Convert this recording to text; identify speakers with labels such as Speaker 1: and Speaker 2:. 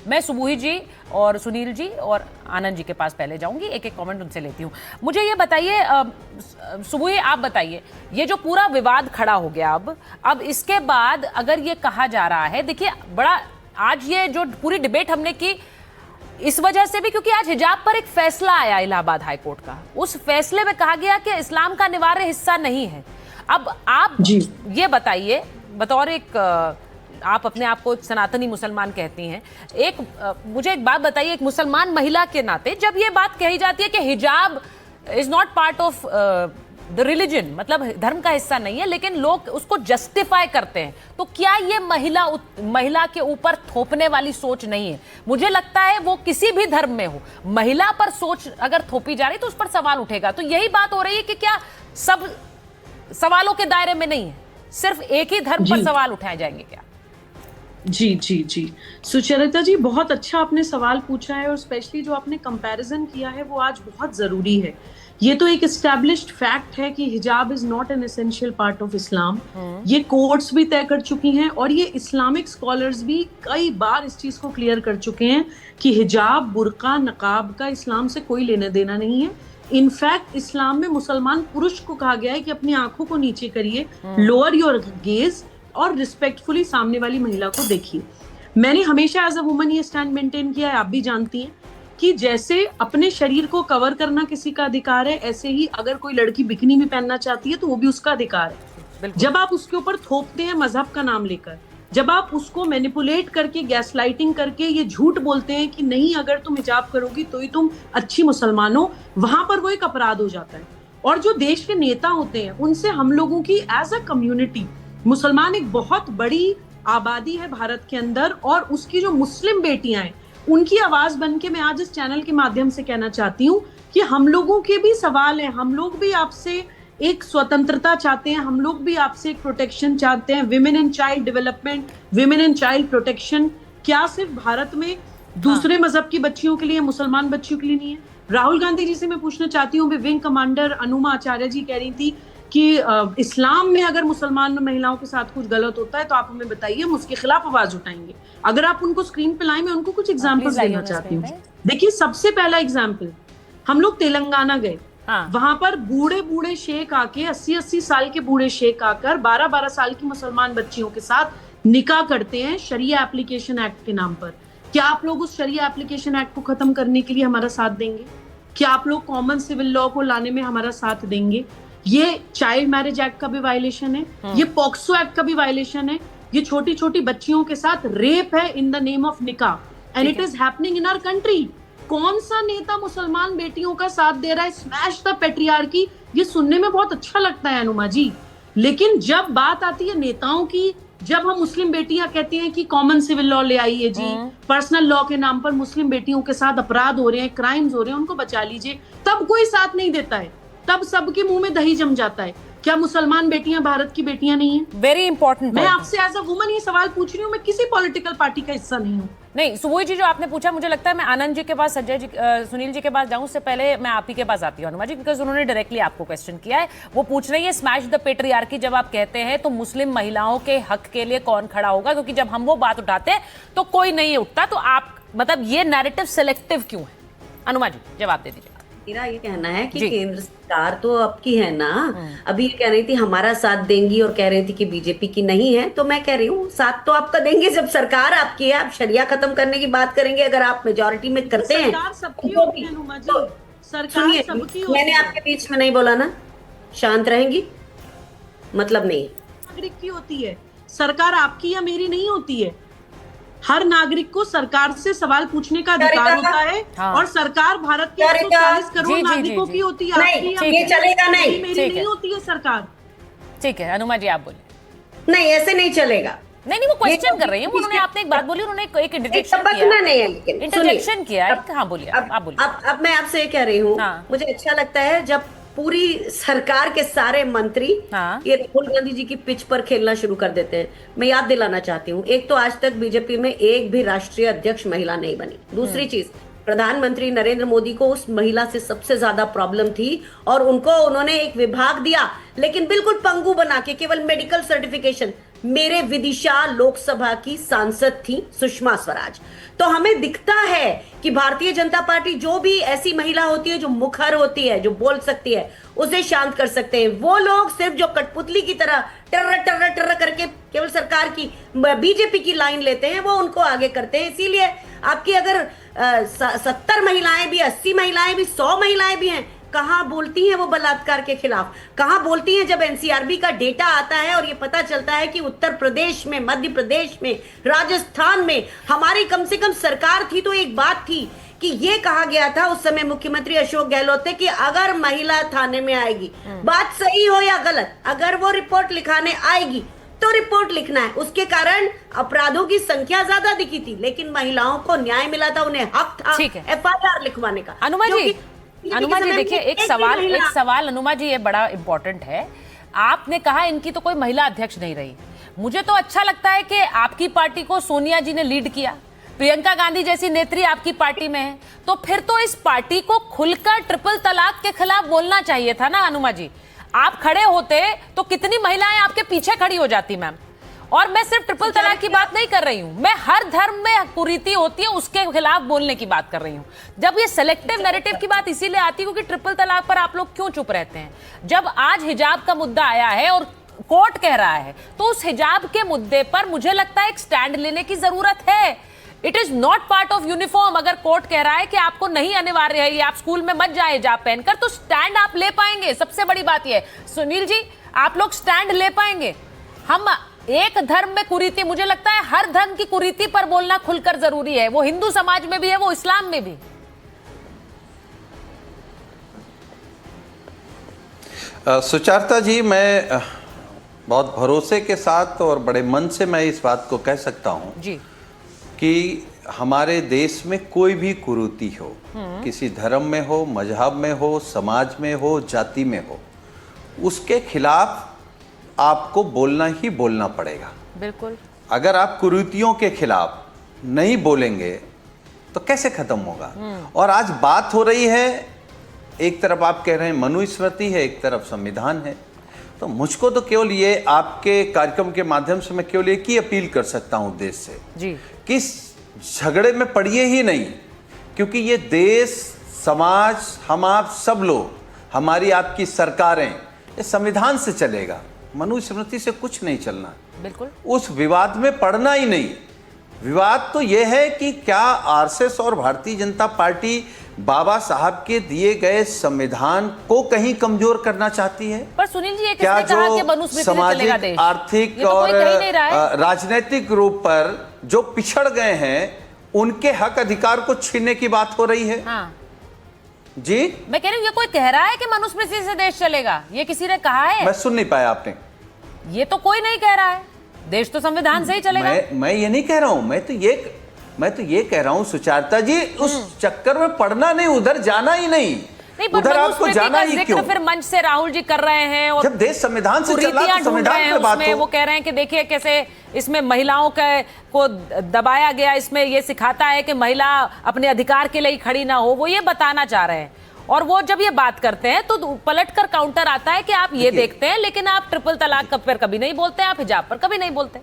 Speaker 1: मैं सुबुही जी और सुनील जी और आनंद जी के पास पहले जाऊंगी, एक एक कमेंट उनसे लेती हूँ। मुझे ये बताइए सुबुही, आप बताइए, ये जो पूरा विवाद खड़ा हो गया अब इसके बाद अगर ये कहा जा रहा है, देखिए बड़ा आज ये जो पूरी डिबेट हमने की इस वजह से भी क्योंकि आज हिजाब पर एक फैसला आया इलाहाबाद हाईकोर्ट का। उस फैसले में कहा गया कि इस्लाम का अनिवार्य हिस्सा नहीं है। अब आप ये बताइए, बतौर एक आप अपने आप को सनातनी मुसलमान कहती हैं, मुझे एक बात बताइए, एक मुसलमान महिला के नाते जब ये बात कही जाती है कि हिजाब is not part of the religion, मतलब धर्म का हिस्सा नहीं है, लेकिन लोग उसको जस्टिफाई करते हैं, तो क्या ये महिला के ऊपर थोपने वाली सोच नहीं है? मुझे लगता है वो किसी भी धर्म में हो, महिला पर सोच अगर थोपी जा रही तो उस पर सवाल उठेगा। तो यही बात हो रही है कि क्या सब सवालों के दायरे में नहीं है, सिर्फ एक ही धर्म पर सवाल उठाए जाएंगे क्या?
Speaker 2: जी जी जी, सुचरिता जी बहुत अच्छा आपने सवाल पूछा है, और स्पेशली जो आपने कंपैरिजन किया है वो आज बहुत जरूरी है। ये तो एक एस्टैब्लिश्ड फैक्ट है कि हिजाब is not an essential part of Islam. ये कोर्ट्स भी तय कर चुकी हैं और ये इस्लामिक स्कॉलर्स भी कई बार इस चीज को क्लियर कर चुके हैं कि हिजाब, बुर्का, नकाब का इस्लाम से कोई लेना देना नहीं है। इनफैक्ट इस्लाम में मुसलमान पुरुष को कहा गया है कि अपनी आंखों को नीचे करिए, लोअर योर गेज, और रिस्पेक्टफुली सामने वाली महिला को देखिए। मैंने हमेशा एज अ वुमन ये स्टैंड मेंटेन किया है, आप भी जानती हैं कि जैसे अपने शरीर को कवर करना किसी का अधिकार है, ऐसे ही अगर कोई लड़की बिकनी भी पहनना चाहती है तो वो भी उसका अधिकार है। जब आप उसके ऊपर थोपते हैं मजहब का नाम लेकर, जब आप उसको मैनिपुलेट करके, गैसलाइटिंग करके ये झूठ बोलते हैं कि नहीं अगर तुम हिजाब करोगी तो ही तुम अच्छी मुसलमान हो, वहां पर वो एक अपराध हो जाता है। और जो देश के नेता होते हैं उनसे हम लोगों की एज अ कम्युनिटी, मुसलमान एक बहुत बड़ी आबादी है भारत के अंदर, और उसकी जो मुस्लिम बेटियां हैं उनकी आवाज बन के मैं आज इस चैनल के माध्यम से कहना चाहती हूँ कि हम लोगों के भी सवाल हैं, हम लोग भी आपसे एक स्वतंत्रता चाहते हैं, हम लोग भी आपसे एक प्रोटेक्शन चाहते हैं, women and child development, women and child protection. क्या सिर्फ भारत में दूसरे मजहब की बच्चियों के लिए, मुसलमान बच्चियों के लिए नहीं है? राहुल गांधी जी से मैं पूछना चाहती हूँ, विंग कमांडर अनुमा आचार्य जी कह रही थी कि इस्लाम में अगर मुसलमान महिलाओं के साथ कुछ गलत होता है तो आप हमें बताइए, हम उसके खिलाफ आवाज उठाएंगे। अगर आप उनको स्क्रीन पे लाएं, मैं उनको कुछ एग्जांपल्स देना चाहती हूँ। देखिए सबसे पहला एग्जांपल, हम लोग तेलंगाना गए, वहां पर बूढ़े बूढ़े शेख आके, 80-80 साल के बूढ़े शेख आकर 12-12 साल की मुसलमान बच्चियों के साथ निकाह करते हैं शरिया एप्लीकेशन एक्ट के नाम पर। क्या आप लोग उस शरिया एप्लीकेशन एक्ट को खत्म करने के लिए हमारा साथ देंगे? क्या आप लोग कॉमन सिविल लॉ को लाने में हमारा साथ देंगे? ये चाइल्ड मैरिज एक्ट का भी वायलेशन है, ये पॉक्सो एक्ट का भी वायलेशन है, ये छोटी छोटी बच्चियों के साथ रेप है in the name of nikah, and it is happening in our country. कौन सा नेता मुसलमान बेटियों का साथ दे रहा है? Smash the patriarchy. ये सुनने में बहुत अच्छा लगता है अनुमा जी, लेकिन जब बात आती है नेताओं की, जब हम मुस्लिम बेटियां कहती हैं कि कॉमन सिविल लॉ ले आइए जी, पर्सनल लॉ के नाम पर मुस्लिम बेटियों के साथ अपराध हो रहे हैं, क्राइम्स हो रहे हैं, उनको बचा लीजिए, तब कोई साथ नहीं देता है, तब सबके मुंह में दही जम जाता है। क्या मुसलमान बेटियां भारत की बेटियां नहीं है?
Speaker 1: Very important.
Speaker 2: मैं आपसे एज अ वुमन ये सवाल पूछ रही हूँ, मैं किसी पॉलिटिकल पार्टी का हिस्सा नहीं हूँ।
Speaker 1: नहीं, सुबोई जी जो आपने पूछा, मुझे लगता है मैं आनंद जी के पास, संजय जी, सुनील जी के पास जाऊं, उससे पहले मैं आप ही के पास आती हूँ अनुमा जी, बिकॉज उन्होंने डायरेक्टली आपको क्वेश्चन किया है। वो पूछ रही है स्मैश द पेट्रियार्की जब आप कहते हैं तो मुस्लिम महिलाओं के हक के लिए कौन खड़ा होगा, क्योंकि जब हम वो बात उठाते हैं तो कोई नहीं उठता, तो आप मतलब ये नैरेटिव सिलेक्टिव क्यों है? अनुमा जी जवाब दे दीजिए।
Speaker 3: मेरा ये कहना है कि केंद्र सरकार तो आपकी है ना, अभी ये कह रही थी हमारा साथ देंगी और कह रही थी कि बीजेपी की नहीं है, तो मैं कह रही हूँ साथ तो आपका देंगे जब सरकार आपकी है। आप शरिया खत्म करने की बात करेंगे, अगर आप मेजोरिटी में करते हैं। सुनिए, मैंने आपके बीच में नहीं बोला ना, शांत रहेंगी, मतलब नहीं।
Speaker 2: नागरिक की होती है सरकार, आपकी या मेरी नहीं होती है। हर नागरिक को सरकार से सवाल पूछने का अधिकार होता है, और सरकार भारत के 140 करोड़ नागरिकों की होती है।
Speaker 3: ये चलेगा नहीं,
Speaker 2: मेरी नहीं होती है सरकार।
Speaker 1: ठीक है अनुमा जी आप बोलिए।
Speaker 3: नहीं, ऐसे नहीं चलेगा।
Speaker 1: नहीं, वो क्वेश्चन कर रही है, उन्होंने आपने एक बात बोली, उन्होंने एक इंटरजेक्शन किया
Speaker 3: नहीं है, लेकिन
Speaker 1: इंटरजेक्शन किया है। हाँ बोलिए, आप बोलिए।
Speaker 3: अब मैं आपसे ये कह रही हूँ, मुझे अच्छा लगता है जब पूरी सरकार के सारे मंत्री ये राहुल गांधी जी की पिच पर खेलना शुरू कर देते हैं। मैं याद दिलाना चाहती हूँ, एक तो आज तक बीजेपी में एक भी राष्ट्रीय अध्यक्ष महिला नहीं बनी। दूसरी चीज, प्रधानमंत्री नरेंद्र मोदी को उस महिला से सबसे ज्यादा प्रॉब्लम थी और उनको उन्होंने एक विभाग दिया, लेकिन बिल्कुल पंगु बना के, केवल मेडिकल सर्टिफिकेशन। मेरे विदिशा लोकसभा की सांसद थी सुषमा स्वराज। तो हमें दिखता है कि भारतीय जनता पार्टी जो भी ऐसी महिला होती है जो मुखर होती है, जो बोल सकती है, उसे शांत कर सकते हैं। वो लोग सिर्फ जो कठपुतली की तरह टर्र टर्र टर्र करके केवल सरकार की बीजेपी की लाइन लेते हैं, वो उनको आगे करते हैं। इसीलिए आपकी अगर 70 महिलाएं भी, 80 महिलाएं भी, 100 महिलाएं भी हैं, कहां बोलती हैं वो बलात्कार के खिलाफ? कहां बोलती हैं जब एनसीआरबी का डेटा आता है और ये पता चलता है कि उत्तर प्रदेश में, मध्य प्रदेश में, राजस्थान में हमारी कम से कम सरकार थी तो एक बात थी कि ये कहा गया था उस समय मुख्यमंत्री अशोक गहलोत थे कि अगर महिला थाने में आएगी, बात सही हो या गलत, अगर वो रिपोर्ट लिखाने आएगी तो रिपोर्ट लिखना है। उसके कारण अपराधों की संख्या ज्यादा दिखी थी, लेकिन महिलाओं को न्याय मिला था, उन्हें हक था एफआईआर लिखवाने का।
Speaker 1: अनुमा जी देखिए, एक सवाल अनुमा जी ये बड़ा इंपॉर्टेंट है। आपने कहा इनकी तो कोई महिला अध्यक्ष नहीं रही। मुझे तो अच्छा लगता है कि आपकी पार्टी को सोनिया जी ने लीड किया, प्रियंका गांधी जैसी नेत्री आपकी पार्टी में है, तो फिर तो इस पार्टी को खुलकर ट्रिपल तलाक के खिलाफ बोलना चाहिए था ना अनुमा जी। आप खड़े होते तो कितनी महिलाएं आपके पीछे खड़ी हो जाती मैम। और मैं सिर्फ ट्रिपल तलाक की बात नहीं कर रही हूं, मैं हर धर्म में कुरीति होती है उसके खिलाफ बोलने की बात कर रही हूं। जब ये सेलेक्टिव नैरेटिव की बात इसीलिए आती है क्योंकि ट्रिपल तलाक पर आप लोग क्यों चुप रहते हैं? जब आज हिजाब का मुद्दा आया है और कोर्ट कह रहा है, तो उस हिजाब के मुद्दे पर मुझे लगता है एक स्टैंड लेने की जरूरत है। It is not part of uniform. अगर कोर्ट कह रहा है कि आपको नहीं अनिवार्य है, आप स्कूल में मत जाए हिजाब पहनकर, तो स्टैंड आप ले पाएंगे। सबसे बड़ी बात यह है सुनील जी, आप लोग स्टैंड ले पाएंगे। हम एक धर्म में कुरीति, मुझे लगता है हर धर्म की कुरीति पर बोलना खुलकर जरूरी है। वो हिंदू समाज में भी है, वो इस्लाम में भी।
Speaker 4: सुचारता जी, मैं बहुत भरोसे के साथ और बड़े मन से मैं इस बात को कह सकता हूं
Speaker 1: जी
Speaker 4: कि हमारे देश में कोई भी कुरीति हो, किसी धर्म में हो, मजहब में हो, समाज में हो, जाति में हो, उसके खिलाफ आपको बोलना ही बोलना पड़ेगा।
Speaker 1: बिल्कुल।
Speaker 4: अगर आप कुरीतियों के खिलाफ नहीं बोलेंगे तो कैसे खत्म होगा? और आज बात हो रही है, एक तरफ आप कह रहे हैं मनुस्मृति है, एक तरफ संविधान है। तो मुझको तो केवल ये आपके कार्यक्रम के माध्यम से मैं केवल एक ही अपील कर सकता हूं देश से
Speaker 1: जी,
Speaker 4: कि इस झगड़े में पड़िए ही नहीं, क्योंकि ये देश, समाज, हम आप सब लोग, हमारी आपकी सरकारें, ये संविधान से चलेगा, मनुस्मृति से कुछ नहीं चलना।
Speaker 1: बिल्कुल।
Speaker 4: उस विवाद में पड़ना ही नहीं। विवाद तो यह है कि क्या आरएसएस और भारतीय जनता पार्टी बाबा साहब के दिए गए संविधान को कहीं कमजोर करना चाहती है?
Speaker 1: पर सुनील जी, ये
Speaker 4: क्या
Speaker 1: किसने कहा कि मनुस्मृति से चलेगा देश?
Speaker 4: सामाजिक, आर्थिक
Speaker 1: तो
Speaker 4: और
Speaker 1: और
Speaker 4: राजनीतिक रूप पर जो पिछड़ गए हैं, उनके हक अधिकार को छीनने की बात हो रही है?
Speaker 1: हाँ
Speaker 4: जी,
Speaker 1: मैं कह रही हूँ, ये कोई कह रहा है कि मनुस्मृति से देश चलेगा? ये किसी ने कहा है?
Speaker 4: मैं सुन नहीं पाया आपने।
Speaker 1: ये तो कोई नहीं कह रहा है, देश तो संविधान से ही चलेगा।
Speaker 4: मैं ये नहीं कह रहा हूं, मैं तो ये कह रहा हूं सुचारता जी, उस चक्कर में पड़ना नहीं, उधर जाना ही नहीं। उधर आपको जाना ही क्यों?
Speaker 1: फिर मंच से राहुल जी कर रहे हैं और
Speaker 4: जब देश संविधान से चला तो संविधान पे बात हो।
Speaker 1: वो कह रहे हैं कि देखिए कैसे इसमें महिलाओं को दबाया गया, इसमें ये सिखाता है कि महिला अपने अधिकार के लिए ही खड़ी ना हो, वो ये बताना चाह रहे हैं। और वो जब ये बात करते हैं तो पलट कर काउंटर आता है कि आप ये देखते हैं लेकिन आप ट्रिपल तलाक पर कभी नहीं बोलते, आप हिजाब पर कभी नहीं बोलते।